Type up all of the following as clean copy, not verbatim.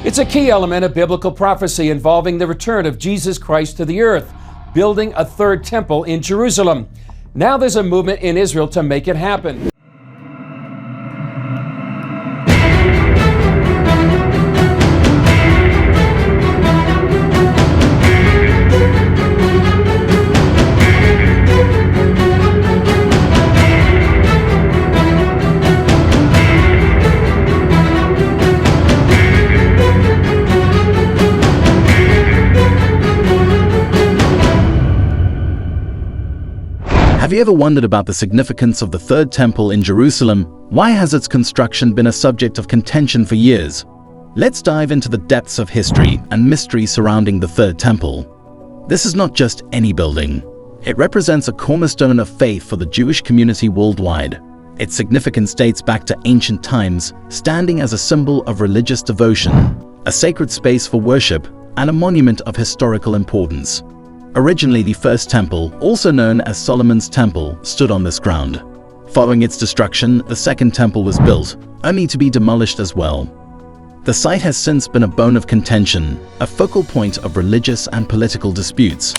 It's a key element of biblical prophecy involving the return of Jesus Christ to the earth, building a third temple in Jerusalem. Now there's a movement in Israel to make it happen. Have you ever wondered about the significance of the Third Temple in Jerusalem? Why has its construction been a subject of contention for years? Let's dive into the depths of history and mystery surrounding the Third Temple. This is not just any building. It represents a cornerstone of faith for the Jewish community worldwide. Its significance dates back to ancient times, standing as a symbol of religious devotion, a sacred space for worship, and a monument of historical importance. Originally, the First Temple, also known as Solomon's Temple, stood on this ground. Following its destruction, the Second Temple was built, only to be demolished as well. The site has since been a bone of contention, a focal point of religious and political disputes.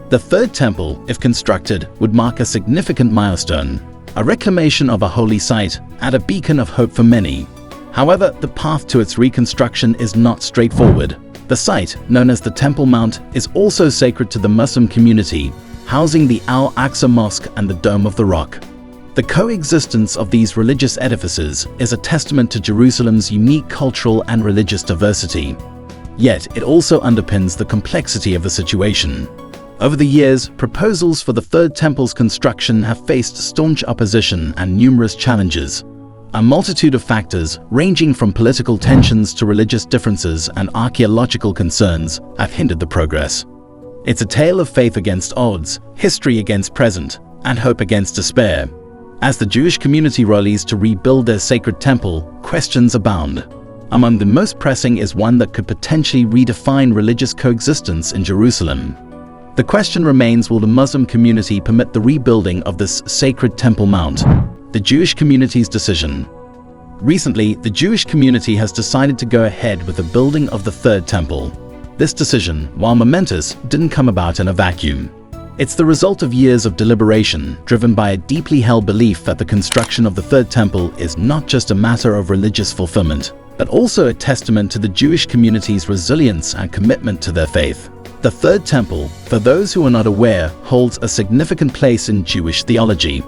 The Third Temple, if constructed, would mark a significant milestone, a reclamation of a holy site, and a beacon of hope for many. However, the path to its reconstruction is not straightforward. The site, known as the Temple Mount, is also sacred to the Muslim community, housing the Al-Aqsa Mosque and the Dome of the Rock. The coexistence of these religious edifices is a testament to Jerusalem's unique cultural and religious diversity. Yet, it also underpins the complexity of the situation. Over the years, proposals for the Third Temple's construction have faced staunch opposition and numerous challenges. A multitude of factors, ranging from political tensions to religious differences and archaeological concerns, have hindered the progress. It's a tale of faith against odds, history against present, and hope against despair. As the Jewish community rallies to rebuild their sacred temple, questions abound. Among the most pressing is one that could potentially redefine religious coexistence in Jerusalem. The question remains, will the Muslim community permit the rebuilding of this sacred Temple Mount? The Jewish community's decision. Recently, the Jewish community has decided to go ahead with the building of the Third Temple. This decision, while momentous, didn't come about in a vacuum. It's the result of years of deliberation, driven by a deeply held belief that the construction of the Third Temple is not just a matter of religious fulfillment, but also a testament to the Jewish community's resilience and commitment to their faith. The Third Temple, for those who are not aware, holds a significant place in Jewish theology.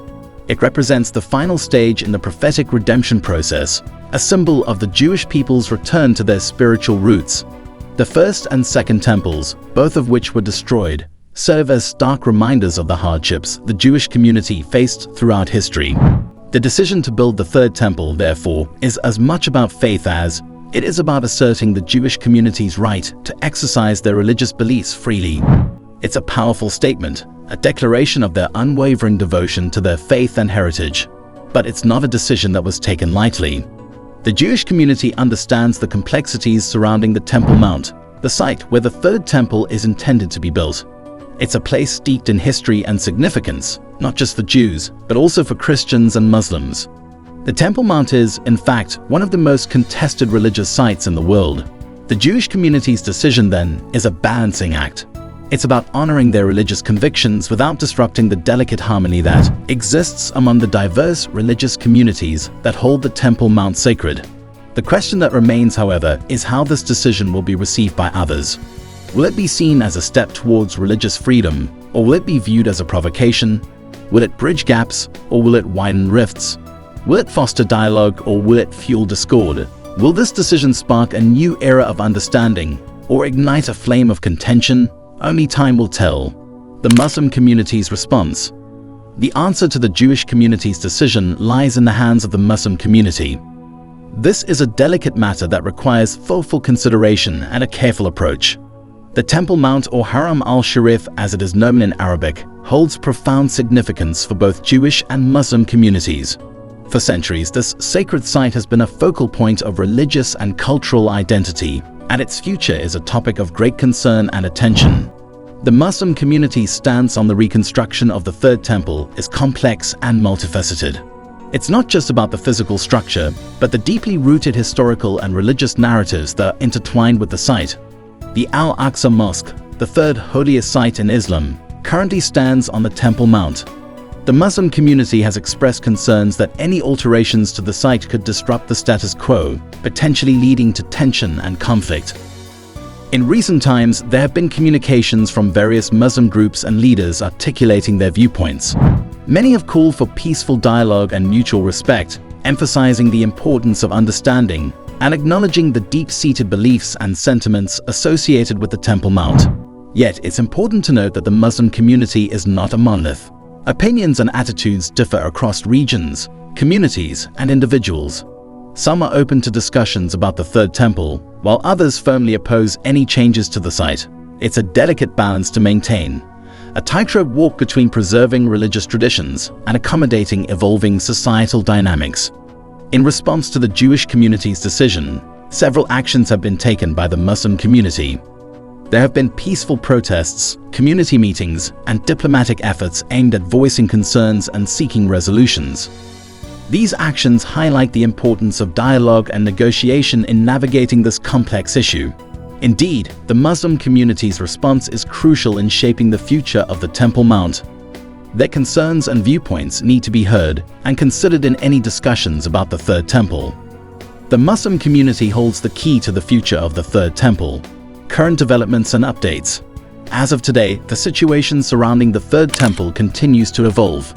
It represents the final stage in the prophetic redemption process, a symbol of the Jewish people's return to their spiritual roots. The First and Second Temples, both of which were destroyed, serve as stark reminders of the hardships the Jewish community faced throughout history. The decision to build the Third Temple, therefore, is as much about faith as it is about asserting the Jewish community's right to exercise their religious beliefs freely. It's a powerful statement, a declaration of their unwavering devotion to their faith and heritage. But it's not a decision that was taken lightly. The Jewish community understands the complexities surrounding the Temple Mount, the site where the Third Temple is intended to be built. It's a place steeped in history and significance, not just for Jews, but also for Christians and Muslims. The Temple Mount is, in fact, one of the most contested religious sites in the world. The Jewish community's decision, then, is a balancing act. It's about honoring their religious convictions without disrupting the delicate harmony that exists among the diverse religious communities that hold the Temple Mount sacred. The question that remains, however, is how this decision will be received by others. Will it be seen as a step towards religious freedom, or will it be viewed as a provocation? Will it bridge gaps, or will it widen rifts? Will it foster dialogue, or will it fuel discord? Will this decision spark a new era of understanding, or ignite a flame of contention? Only time will tell. The Muslim community's response. The answer to the Jewish community's decision lies in the hands of the Muslim community. This is a delicate matter that requires thoughtful consideration and a careful approach. The Temple Mount, or Haram al-Sharif as it is known in Arabic, holds profound significance for both Jewish and Muslim communities. For centuries, this sacred site has been a focal point of religious and cultural identity, and its future is a topic of great concern and attention. The Muslim community's stance on the reconstruction of the Third Temple is complex and multifaceted. It's not just about the physical structure, but the deeply rooted historical and religious narratives that are intertwined with the site. The Al-Aqsa Mosque, the third holiest site in Islam, currently stands on the Temple Mount. The Muslim community has expressed concerns that any alterations to the site could disrupt the status quo, potentially leading to tension and conflict. In recent times, there have been communications from various Muslim groups and leaders articulating their viewpoints. Many have called for peaceful dialogue and mutual respect, emphasizing the importance of understanding and acknowledging the deep-seated beliefs and sentiments associated with the Temple Mount. Yet, it's important to note that the Muslim community is not a monolith. Opinions and attitudes differ across regions, communities, and individuals. Some are open to discussions about the Third Temple, while others firmly oppose any changes to the site. It's a delicate balance to maintain, a tightrope walk between preserving religious traditions and accommodating evolving societal dynamics. In response to the Jewish community's decision, several actions have been taken by the Muslim community. There have been peaceful protests, community meetings, and diplomatic efforts aimed at voicing concerns and seeking resolutions. These actions highlight the importance of dialogue and negotiation in navigating this complex issue. Indeed, the Muslim community's response is crucial in shaping the future of the Temple Mount. Their concerns and viewpoints need to be heard and considered in any discussions about the Third Temple. The Muslim community holds the key to the future of the Third Temple. Current developments and updates. As of today, the situation surrounding the Third Temple continues to evolve.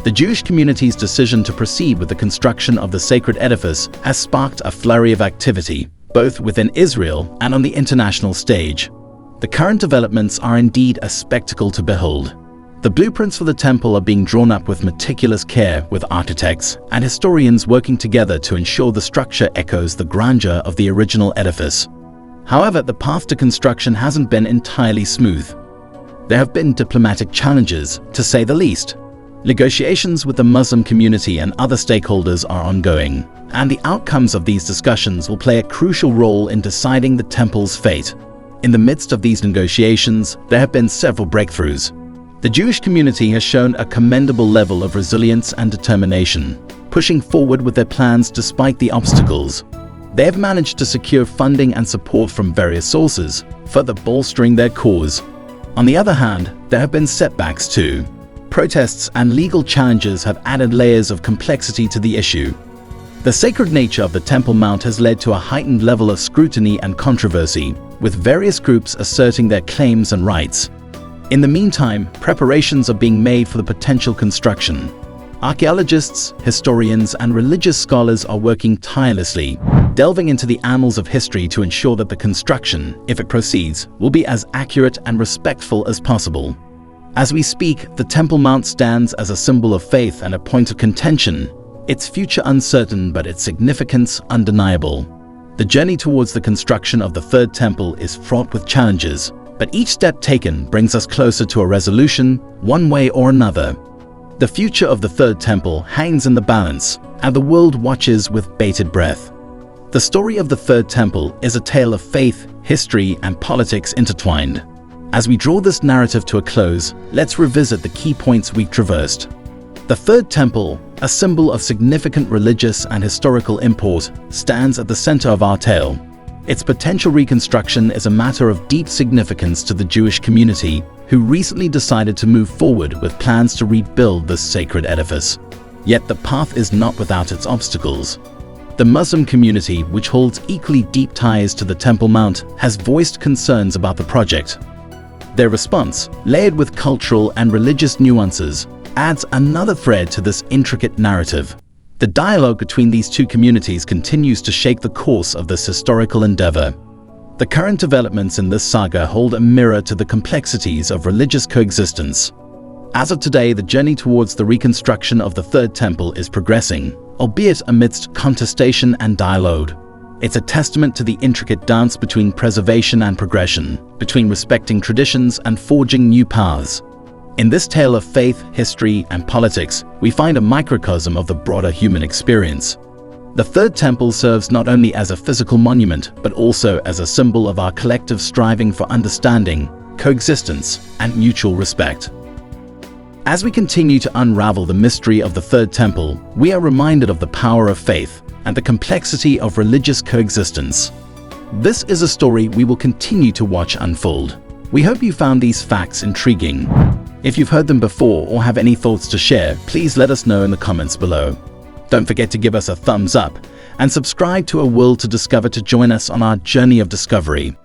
The Jewish community's decision to proceed with the construction of the sacred edifice has sparked a flurry of activity, both within Israel and on the international stage. The current developments are indeed a spectacle to behold. The blueprints for the temple are being drawn up with meticulous care, with architects and historians working together to ensure the structure echoes the grandeur of the original edifice. However, the path to construction hasn't been entirely smooth. There have been diplomatic challenges, to say the least. Negotiations with the Muslim community and other stakeholders are ongoing, and the outcomes of these discussions will play a crucial role in deciding the temple's fate. In the midst of these negotiations, there have been several breakthroughs. The Jewish community has shown a commendable level of resilience and determination, pushing forward with their plans despite the obstacles. They have managed to secure funding and support from various sources, further bolstering their cause. On the other hand, there have been setbacks too. Protests and legal challenges have added layers of complexity to the issue. The sacred nature of the Temple Mount has led to a heightened level of scrutiny and controversy, with various groups asserting their claims and rights. In the meantime, preparations are being made for the potential construction. Archaeologists, historians, and religious scholars are working tirelessly, delving into the annals of history to ensure that the construction, if it proceeds, will be as accurate and respectful as possible. As we speak, the Temple Mount stands as a symbol of faith and a point of contention, its future uncertain but its significance undeniable. The journey towards the construction of the Third Temple is fraught with challenges, but each step taken brings us closer to a resolution, one way or another. The future of the Third Temple hangs in the balance, and the world watches with bated breath. The story of the Third Temple is a tale of faith, history, and politics intertwined. As we draw this narrative to a close, let's revisit the key points we've traversed. The Third Temple, a symbol of significant religious and historical import, stands at the center of our tale. Its potential reconstruction is a matter of deep significance to the Jewish community, who recently decided to move forward with plans to rebuild this sacred edifice. Yet the path is not without its obstacles. The Muslim community, which holds equally deep ties to the Temple Mount, has voiced concerns about the project. Their response, layered with cultural and religious nuances, adds another thread to this intricate narrative. The dialogue between these two communities continues to shape the course of this historical endeavor. The current developments in this saga hold a mirror to the complexities of religious coexistence. As of today, the journey towards the reconstruction of the Third Temple is progressing, albeit amidst contestation and dialogue. It's a testament to the intricate dance between preservation and progression, between respecting traditions and forging new paths. In this tale of faith, history, and politics, we find a microcosm of the broader human experience. The Third Temple serves not only as a physical monument, but also as a symbol of our collective striving for understanding, coexistence, and mutual respect. As we continue to unravel the mystery of the Third Temple, we are reminded of the power of faith and the complexity of religious coexistence. This is a story we will continue to watch unfold. We hope you found these facts intriguing. If you've heard them before or have any thoughts to share, please let us know in the comments below. Don't forget to give us a thumbs up and subscribe to A World to Discover to join us on our journey of discovery.